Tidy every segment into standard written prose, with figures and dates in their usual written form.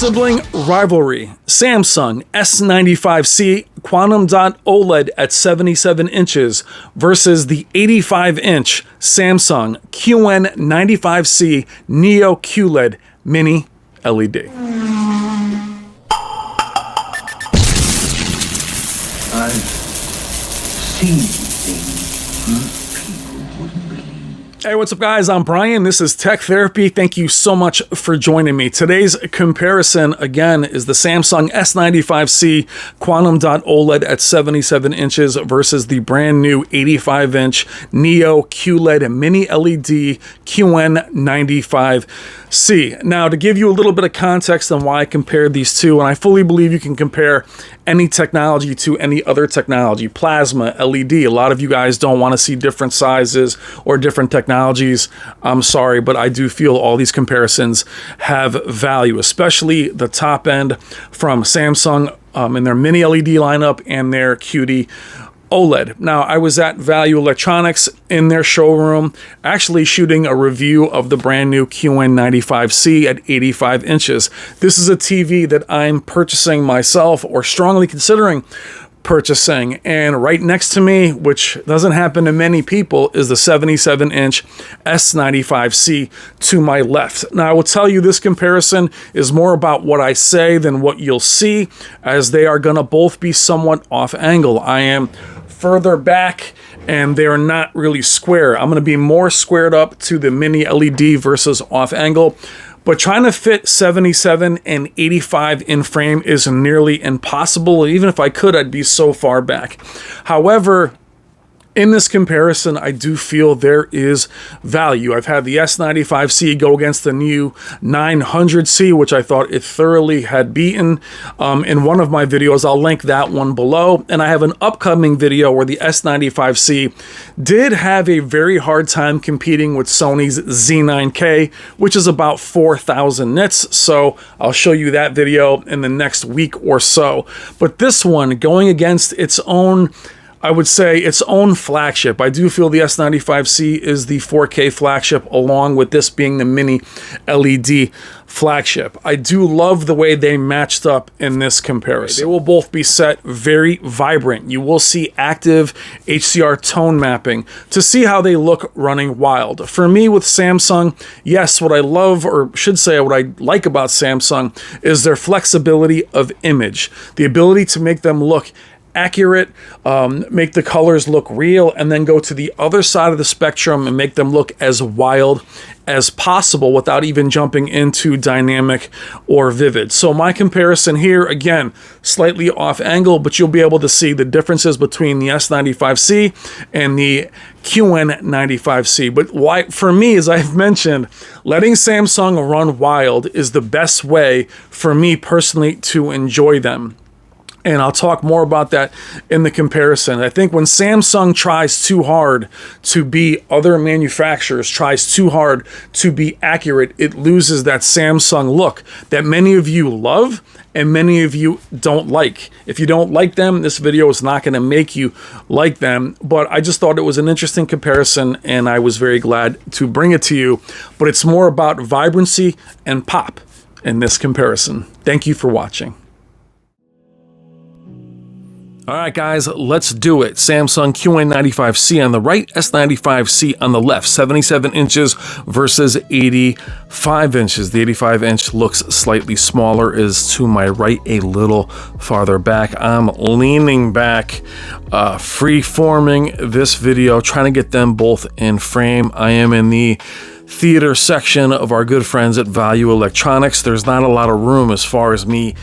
Sibling rivalry. Samsung S95C Quantum Dot OLED at 77 inches versus the 85-inch Samsung QN95C Neo QLED Mini LED. I've seen things people wouldn't believe. Hey, what's up guys? I'm Brian. This is Tech Therapy. Thank you so much for joining me. Today's comparison, again, is the Samsung S95C Quantum Dot OLED at 77 inches versus the brand new 85-inch Neo QLED Mini LED QN95C. Now, to give you a little bit of context on why I compared these two, and I fully believe you can compare any technology to any other technology, plasma, LED. A lot of you guys don't want to see different sizes or different technologies. I'm sorry, but I do feel all these comparisons have value, especially the top end from Samsung in their mini LED lineup and their QD-OLED. Now, I was at Value Electronics in their showroom, actually shooting a review of the brand new QN95C at 85 inches. This is a TV that I'm purchasing myself or strongly considering purchasing, and right next to me, which doesn't happen to many people, is the 77-inch S95C to my left. Now, I will tell you this comparison is more about what I say than what you'll see, as they are going to both be somewhat off angle. I am further back and they're not really square. I'm going to be more squared up to the mini LED versus off angle. But trying to fit 77 and 85 in frame is nearly impossible. Even if I could, I'd be so far back. However, in this comparison, I do feel there is value. I've had the S95C go against the new 900C, which I thought it thoroughly had beaten in one of my videos. I'll link that one below. And I have an upcoming video where the S95C did have a very hard time competing with Sony's Z9K, which is about 4,000 nits. So I'll show you that video in the next week or so. But this one, going against its own, I would say, its own flagship. I do feel the S95C is the 4K flagship, along with this being the mini LED flagship. I do love the way they matched up in this comparison. They will both be set very vibrant. You will see active HDR tone mapping to see how they look running wild. For me with Samsung, yes, what I love, or should say what I like about Samsung, is their flexibility of image. The ability to make them look accurate, make the colors look real, and then go to the other side of the spectrum and make them look as wild as possible without even jumping into dynamic or vivid. So my comparison here, again, slightly off angle, but you'll be able to see the differences between the S95C and the QN95C. But why, for me, as I've mentioned, letting Samsung run wild is the best way for me personally to enjoy them. And I'll talk more about that in the comparison. I think when Samsung tries too hard to be other manufacturers, tries too hard to be accurate, it loses that Samsung look that many of you love and many of you don't like. If you don't like them, this video is not going to make you like them. But I just thought it was an interesting comparison, and I was very glad to bring it to you. But it's more about vibrancy and pop in this comparison. Thank you for watching. All right, guys, let's do it. Samsung QN95C on the right, S95C on the left. 77 inches versus 85 inches. The 85-inch looks slightly smaller, is to my right, a little farther back. I'm leaning back, free-forming this video, trying to get them both in frame. I am in the theater section of our good friends at Value Electronics. There's not a lot of room as far as me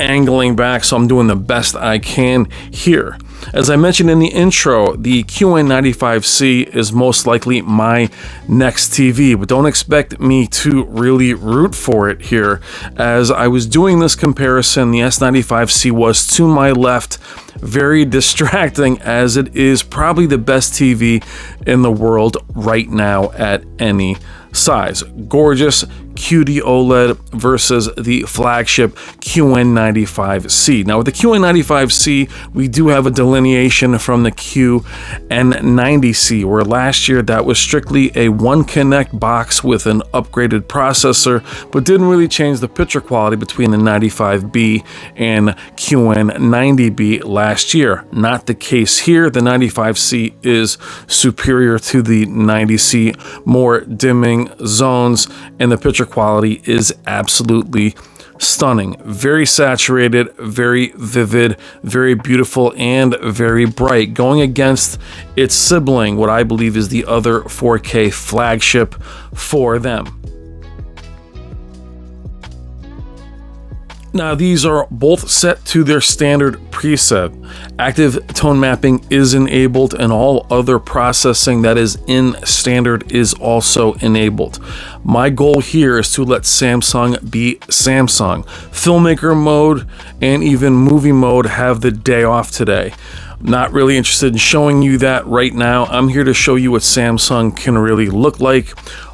angling back, so I'm doing the best I can here. As I mentioned in the intro, the QN95C is most likely my next TV, but don't expect me to really root for it here. As I was doing this comparison, the S95C was to my left, very distracting, as it is probably the best TV in the world right now at any size. Gorgeous QD-OLED versus the flagship QN95C. Now with the QN95C, we do have a delineation from the QN90C, where last year that was strictly a one connect box with an upgraded processor, but didn't really change the picture quality between the 95B and QN90B last year. Not the case here. The 95C is superior to the 90C, more dimming zones, and the picture quality is absolutely stunning. Very saturated, very vivid, very beautiful, and very bright, going against its sibling, what I believe is the other 4K flagship for them. Now these are both set to their standard preset. Active tone mapping is enabled, and all other processing that is in standard is also enabled. My goal here is to let Samsung be Samsung. Filmmaker mode and even movie mode have the day off today. Not really interested in showing you that right now. I'm here to show you what Samsung can really look like,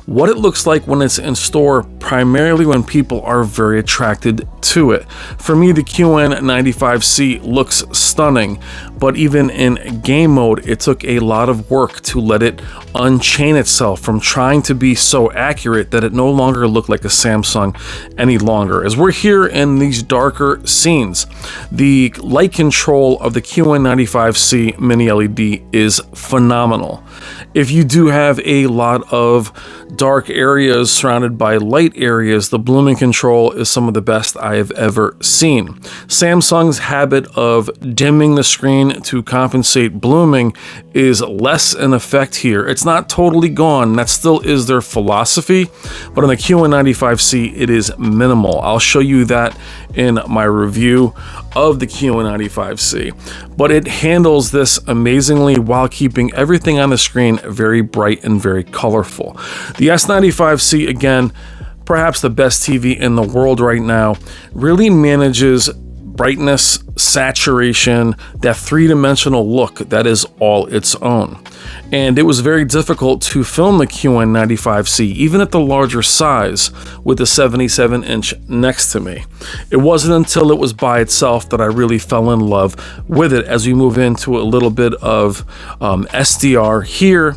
what it looks like when it's in store, primarily when people are very attracted to it. For me, the QN95C looks stunning, but even in game mode, it took a lot of work to let it unchain itself from trying to be so accurate that it no longer looked like a Samsung any longer. As we're here in these darker scenes, the light control of the QN95C mini LED is phenomenal. If you do have a lot of dark areas surrounded by light areas, the blooming control is some of the best I have ever seen. Samsung's habit of dimming the screen to compensate blooming is less in effect here. It's not totally gone. That still is their philosophy, but on the QN95C, it is minimal. I'll show you that in my review of the QN95C, but it handles this amazingly while keeping everything on the screen very bright and very colorful. The S95C, again, perhaps the best TV in the world right now, really manages brightness, saturation, that three-dimensional look that is all its own. And it was very difficult to film the QN95C, even at the larger size, with the 77-inch next to me. It wasn't until it was by itself that I really fell in love with it, as we move into a little bit of SDR here,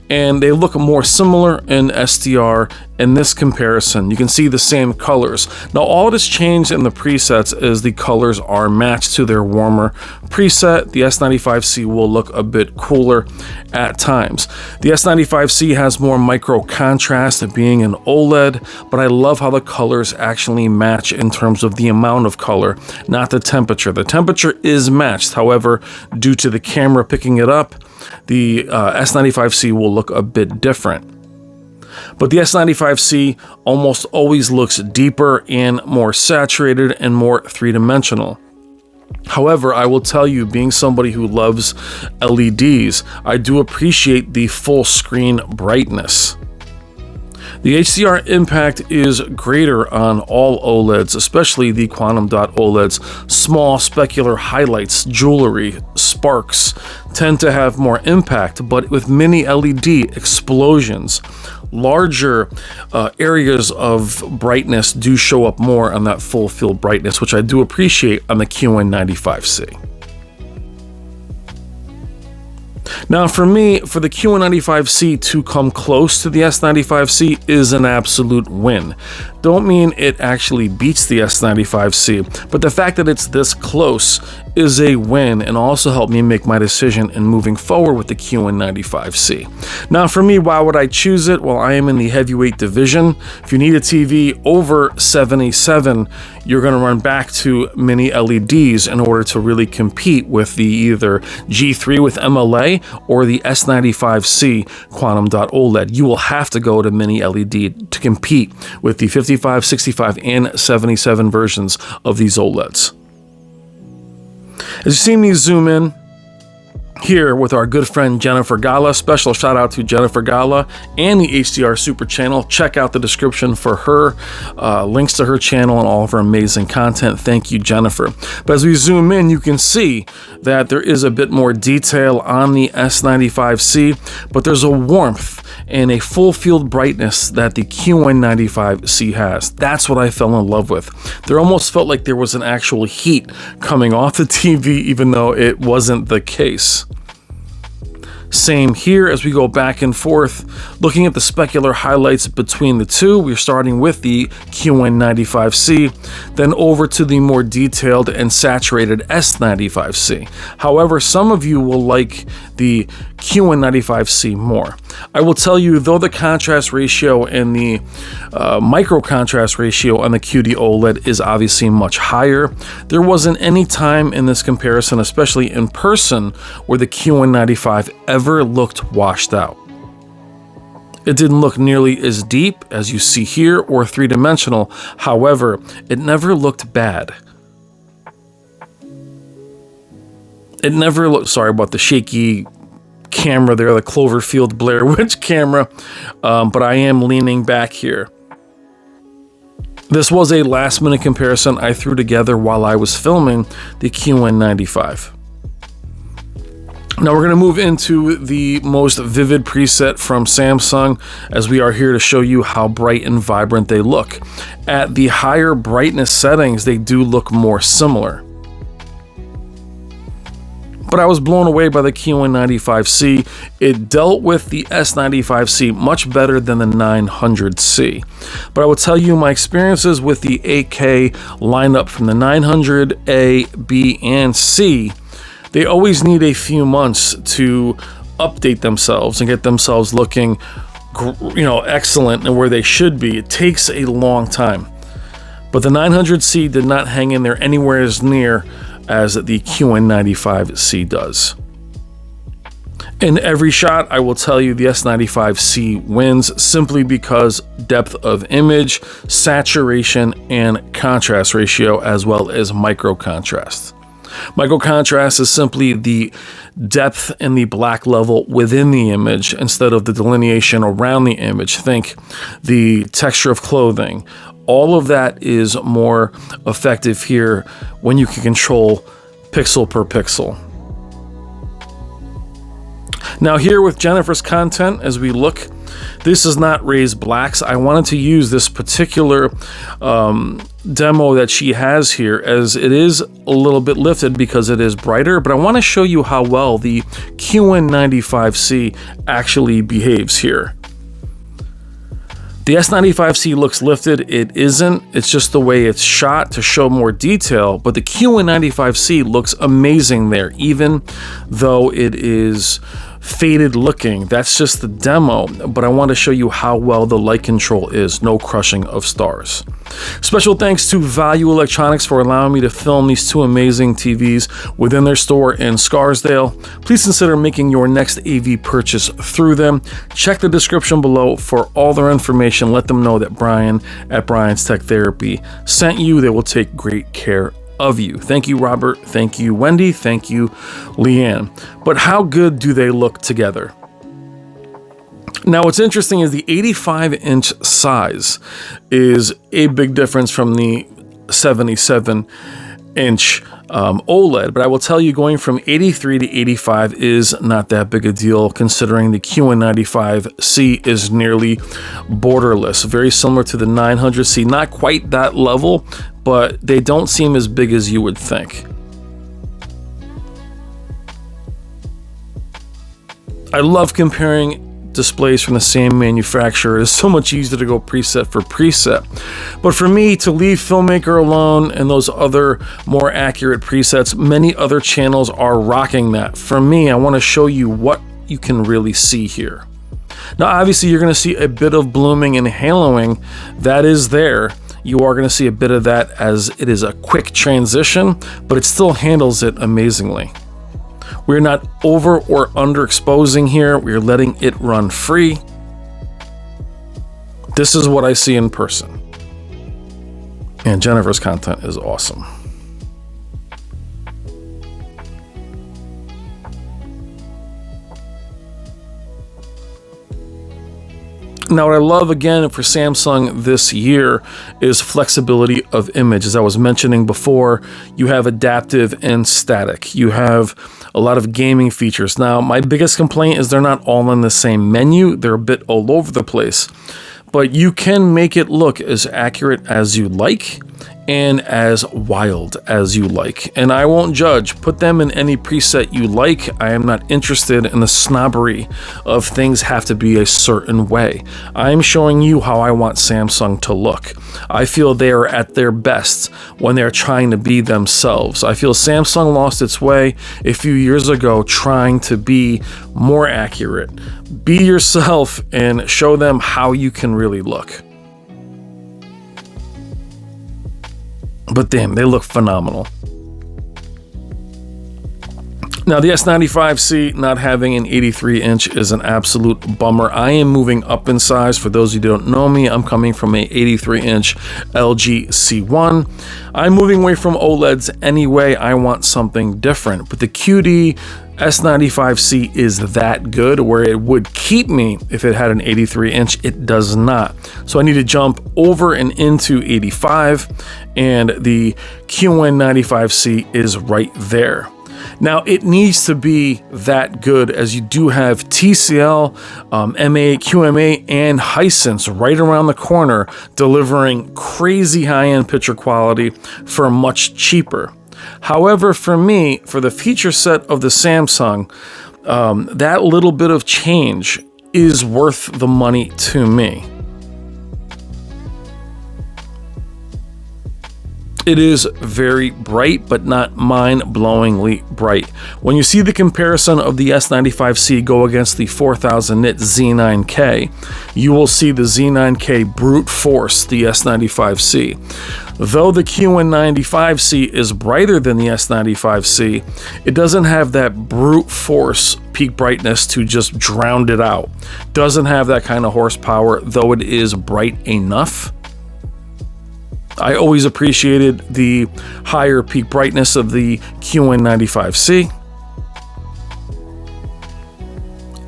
and they look more similar in SDR in this comparison. You can see the same colors. Now all that has changed in the presets is the colors are matched to their warmer preset. The S95C will look a bit cooler at times. The S95C has more micro contrast being an OLED, but I love how the colors actually match in terms of the amount of color, not the temperature. The temperature is matched. However, due to the camera picking it up, the S95C will look a bit different. But the S95C almost always looks deeper and more saturated and more three-dimensional. However, I will tell you, being somebody who loves LEDs, I do appreciate the full screen brightness. The HDR impact is greater on all OLEDs, especially the quantum dot OLEDs. Small specular highlights, jewelry, sparks tend to have more impact, but with mini LED explosions, larger areas of brightness do show up more on that full field brightness, which I do appreciate on the QN95C. Now for me, for the QN95C to come close to the S95C is an absolute win. Don't mean it actually beats the S95C, but the fact that it's this close is a win, and also helped me make my decision in moving forward with the QN95C. Now for me, why would I choose it? Well, I am in the heavyweight division. If you need a TV over 77, you're going to run back to mini LEDs in order to really compete with the either G3 with MLA or the S95C quantum dot OLED. You will have to go to mini LED to compete with the 55, 65, and 77 versions of these OLEDs. As you see me zoom in, here with our good friend Jennifer Gala. Special shout out to Jennifer Gala and the HDR Super channel. Check out the description for her, links to her channel and all of her amazing content. Thank you, Jennifer. But as we zoom in, you can see that there is a bit more detail on the S95C, but there's a warmth and a full field brightness that the QN95C has. That's what I fell in love with. There almost felt like there was an actual heat coming off the TV, even though it wasn't the case. Same here as we go back and forth. Looking at the specular highlights between the two, we're starting with the QN95C, then over to the more detailed and saturated S95C. However, some of you will like the QN95C more. I will tell you, though the contrast ratio and the micro contrast ratio on the QD-OLED is obviously much higher, there wasn't any time in this comparison, especially in person, where the QN95 ever looked washed out. It didn't look nearly as deep as you see here or three-dimensional. However, it never looked bad. It never looked, sorry about the shaky camera there, the Cloverfield Blair Witch camera, but I am leaning back here. This was a last-minute comparison I threw together while I was filming the QN95. Now we're going to move into the most vivid preset from Samsung, as we are here to show you how bright and vibrant they look. At the higher brightness settings, they do look more similar. But I was blown away by the QN95C. It dealt with the S95C much better than the 900C. But I will tell you my experiences with the 8K lineup from the 900A, B, and C, they always need a few months to update themselves and get themselves looking, excellent and where they should be. It takes a long time. But the 900C did not hang in there anywhere as near as the QN95C does. In every shot, I will tell you the S95C wins simply because depth of image, saturation, and contrast ratio, as well as micro contrast. Micro contrast is simply the depth and the black level within the image instead of the delineation around the image. Think the texture of clothing. All of that is more effective here when you can control pixel per pixel. Now here with Jennifer's content, as we look, this is not raised blacks. I wanted to use this particular demo that she has here, as it is a little bit lifted because it is brighter, but I want to show you how well the QN95C actually behaves here. The S95C looks lifted. It isn't. It's just the way it's shot to show more detail, but the QN95C looks amazing there, even though it is faded looking. That's just the demo, but I want to show you how well the light control is. No crushing of stars. Special thanks to Value Electronics for allowing me to film these two amazing TVs within their store in Scarsdale. Please consider making your next AV purchase through them. Check the description below for all their information. Let them know that Brian at Brian's Tech Therapy sent you. They will take great care of you. Thank you, Robert. Thank you, Wendy. Thank you, Leanne. But how good do they look together? Now, what's interesting is the 85-inch size is a big difference from the 77-inch OLED, but I will tell you, going from 83 to 85 is not that big a deal, considering the QN95C is nearly borderless, very similar to the 900C. Not quite that level, but they don't seem as big as you would think. I love comparing displays from the same manufacturer. It's so much easier to go preset for preset. But for me, to leave Filmmaker alone and those other more accurate presets, many other channels are rocking that. For me, I want to show you what you can really see here. Now, obviously, you're going to see a bit of blooming and haloing. That is there. You are going to see a bit of that, as it is a quick transition, but it still handles it amazingly. We're not over or underexposing here. We're letting it run free. This is what I see in person. And Jennifer's content is awesome. Now, what I love again for Samsung this year is flexibility of image. As I was mentioning before, you have adaptive and static. You have a lot of gaming features. Now, my biggest complaint is they're not all in the same menu. They're a bit all over the place. But you can make it look as accurate as you like and as wild as you like. And I won't judge. Put them in any preset you like. I am not interested in the snobbery of things have to be a certain way. I'm showing you how I want Samsung to look. I feel they are at their best when they're trying to be themselves. I feel Samsung lost its way a few years ago trying to be more accurate. Be yourself and show them how you can really look. But damn, they look phenomenal. Now, the S95C not having an 83-inch is an absolute bummer. I am moving up in size. For those who don't know me, I'm coming from a 83-inch LG C1. I'm moving away from OLEDs anyway. I want something different. But the QD S95C is that good where it would keep me if it had an 83-inch. It does not. So I need to jump over and into 85, and the QN95C is right there. Now, it needs to be that good as you do have TCL, MA, QMA, and Hisense right around the corner delivering crazy high-end picture quality for much cheaper. However, for me, for the feature set of the Samsung, that little bit of change is worth the money to me. It is very bright, but not mind-blowingly bright. When you see the comparison of the S95C go against the 4000 nit Z9K, you will see the Z9K brute force the S95C. Though the QN95C is brighter than the S95C, it doesn't have that brute force peak brightness to just drown it out. Doesn't have that kind of horsepower, though it is bright enough. I always appreciated the higher peak brightness of the QN95C.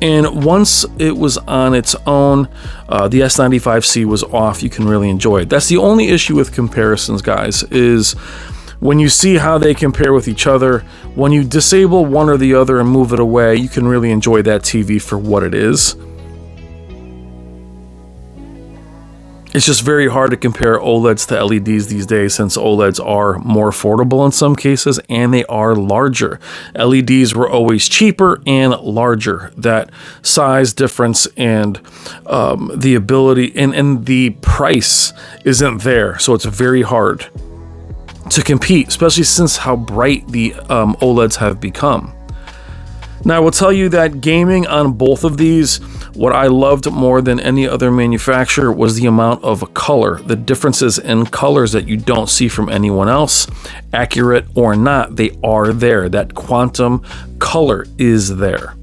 And once it was on its own, the S95C was off. You can really enjoy it. That's the only issue with comparisons, guys, is when you see how they compare with each other, when you disable one or the other and move it away, you can really enjoy that TV for what it is. It's just very hard to compare OLEDs to LEDs these days, since OLEDs are more affordable in some cases and they are larger. LEDs were always cheaper and larger. That size difference and the ability and the price isn't there, so it's very hard to compete, especially since how bright the OLEDs have become. Now, I will tell you that gaming on both of these, what I loved more than any other manufacturer was the amount of color, the differences in colors that you don't see from anyone else. Accurate or not, they are there. That quantum color is there.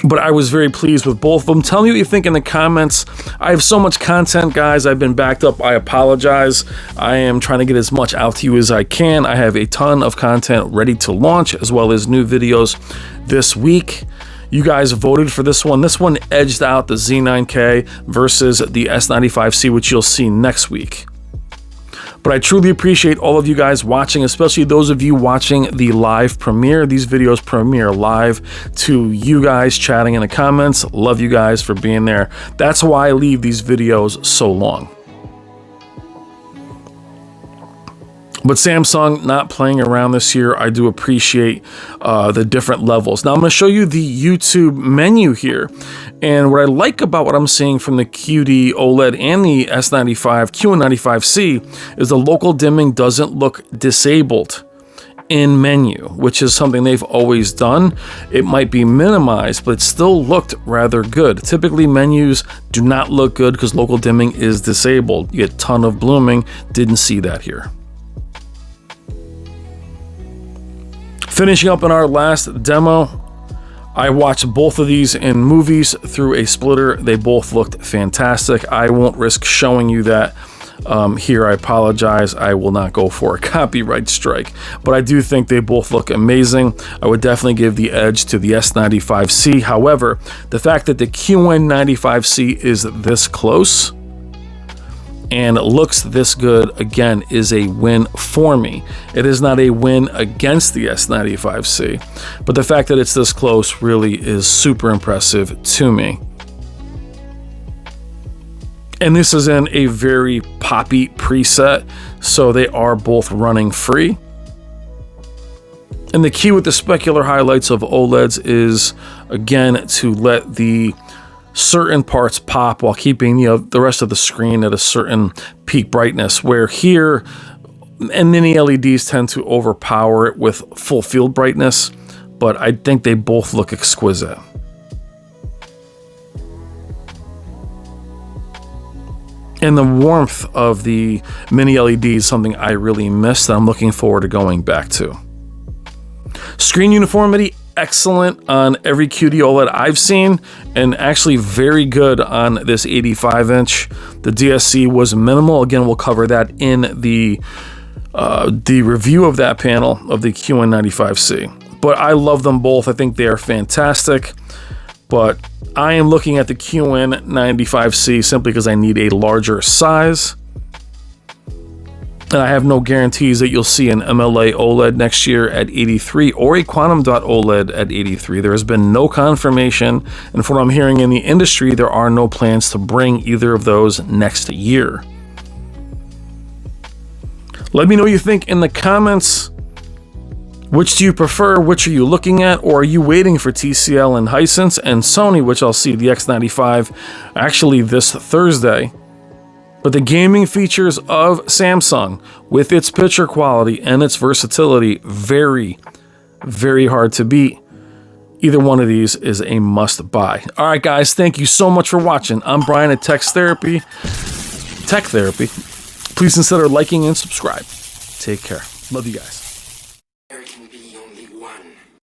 But I was very pleased with both of them. Tell me what you think in the comments. I have so much content, guys. I've been backed up. I apologize. I am trying to get as much out to you as I can. I have a ton of content ready to launch, as well as new videos this week. You guys voted for this one. This one edged out the Z9K versus the S95C, which you'll see next week. But I truly appreciate all of you guys watching, especially those of you watching the live premiere. These videos premiere live to you guys chatting in the comments. Love you guys for being there. That's why I leave these videos so long. But Samsung not playing around this year, I do appreciate the different levels. Now I'm going to show you the YouTube menu here. And what I like about what I'm seeing from the QD-OLED and the QN95C is the local dimming doesn't look disabled in menu, which is something they've always done. It might be minimized, but it still looked rather good. Typically menus do not look good because local dimming is disabled. You get a ton of blooming. Didn't see that here. Finishing up in our last demo, I watched both of these in movies through a splitter. They both looked fantastic. I won't risk showing you that Here, I apologize. I will not go for a copyright strike, but I do think they both look amazing. I would definitely give the edge to the S95C. However, the fact that the QN95C is this close and looks this good, again, is a win for me. It is not a win against the S95C, but the fact that it's this close really is super impressive to me. And this is in a very poppy preset, so they are both running free. And the key with the specular highlights of OLEDs is, again, to let the certain parts pop while keeping the rest of the screen at a certain peak brightness, where here, and mini LEDs tend to overpower it with full field brightness, but I think they both look exquisite. And the warmth of the mini LED is something I really miss that I'm looking forward to going back to. Screen uniformity, excellent on every QD-OLED I've seen, and actually very good on this 85-inch. The DSC was minimal. Again, we'll cover that in the review of that panel of the QN95C. But I love them both. I think they are fantastic. But I am looking at the QN95C simply because I need a larger size. And I have no guarantees that you'll see an MLA OLED next year at 83 or a Quantum Dot OLED at 83. There has been no confirmation, and from what I'm hearing in the industry, there are no plans to bring either of those next year. Let me know what you think in the comments. Which do you prefer? Which are you looking at? Or are you waiting for TCL and Hisense and Sony, which I'll see the X95 actually this Thursday? But the gaming features of Samsung, with its picture quality and its versatility, very, very hard to beat. Either one of these is a must buy. All right, guys, thank you so much for watching. I'm Brian at Tech Therapy. Please consider liking and subscribe. Take care. Love you guys.